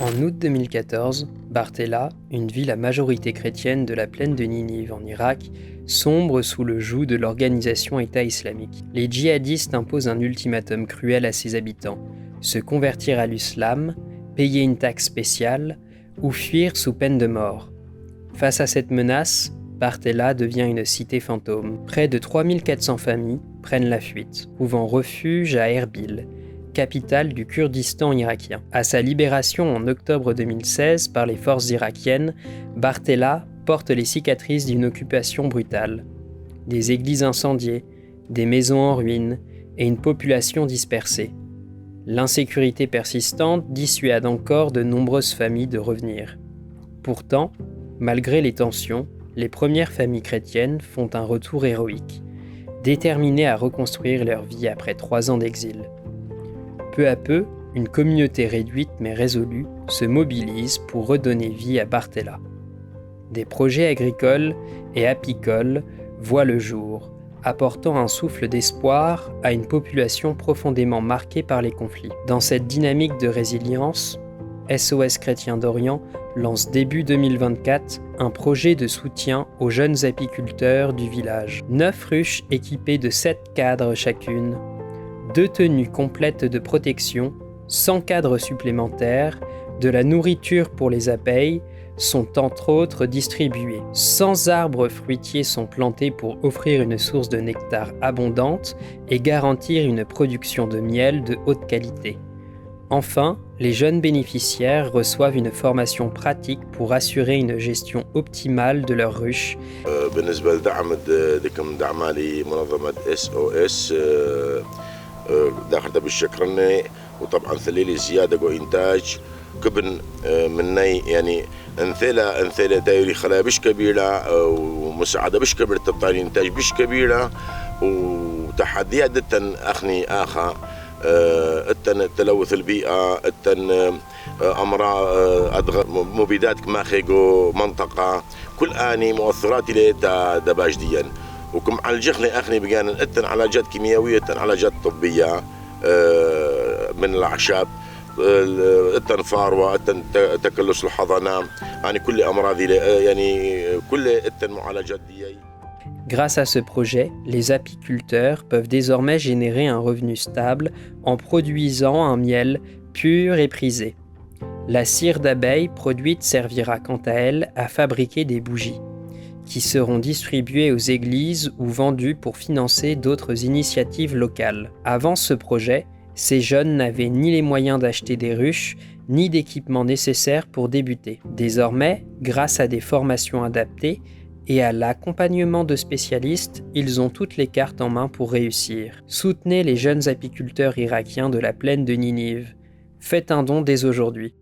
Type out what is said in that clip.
En août 2014, Bartella, une ville à majorité chrétienne de la plaine de Ninive en Irak, sombre sous le joug de l'organisation État islamique. Les djihadistes imposent un ultimatum cruel à ses habitants: se convertir à l'islam, payer une taxe spéciale ou fuir sous peine de mort. Face à cette menace, Bartella devient une cité fantôme. Près de 3400 familles prennent la fuite, trouvant refuge à Erbil, capitale du Kurdistan irakien. À sa libération en octobre 2016 par les forces irakiennes, Bartella porte les cicatrices d'une occupation brutale. Des églises incendiées, des maisons en ruine et une population dispersée. L'insécurité persistante dissuade encore de nombreuses familles de revenir. Pourtant, malgré les tensions, les premières familles chrétiennes font un retour héroïque, déterminées à reconstruire leur vie après 3 ans d'exil. Peu à peu, une communauté réduite mais résolue se mobilise pour redonner vie à Bartella. Des projets agricoles et apicoles voient le jour, apportant un souffle d'espoir à une population profondément marquée par les conflits. Dans cette dynamique de résilience, SOS Chrétiens d'Orient lance début 2024 un projet de soutien aux jeunes apiculteurs du village. 9 ruches équipées de 7 cadres chacune, 2 tenues complètes de protection, 100 cadres supplémentaires, de la nourriture pour les abeilles sont entre autres distribués. 100 arbres fruitiers sont plantés pour offrir une source de nectar abondante et garantir une production de miel de haute qualité. Enfin, les jeunes bénéficiaires reçoivent une formation pratique pour assurer une gestion optimale de leurs ruches. بالنسبة لدعم دعم مالي منظمة SOS داخل بالشكرنة وطبعا ثليلي زيادة وإنتاج كبن مني يعني انثيلا دايري خلايا بش كبيرة ومساعدة بش كبيرة تطاني إنتاج بش كبيرة وتحديات دتن أخني آخا التن تلوث البيئة التن أمراض مبيدات كما خيجو منطقة كل آني مؤثرات اللي دباج ديا وكم على الجخني أخني بجان التن علاجات كيميائية التن علاجات طبية من الأعشاب التن فاروة التن تكلس الحضانة يعني كل أمراض يعني كل التن معالجات دي. Grâce à ce projet, les apiculteurs peuvent désormais générer un revenu stable en produisant un miel pur et prisé. La cire d'abeille produite servira quant à elle à fabriquer des bougies, qui seront distribuées aux églises ou vendues pour financer d'autres initiatives locales. Avant ce projet, ces jeunes n'avaient ni les moyens d'acheter des ruches, ni d'équipements nécessaires pour débuter. Désormais, grâce à des formations adaptées, et à l'accompagnement de spécialistes, ils ont toutes les cartes en main pour réussir. Soutenez les jeunes apiculteurs irakiens de la plaine de Ninive. Faites un don dès aujourd'hui.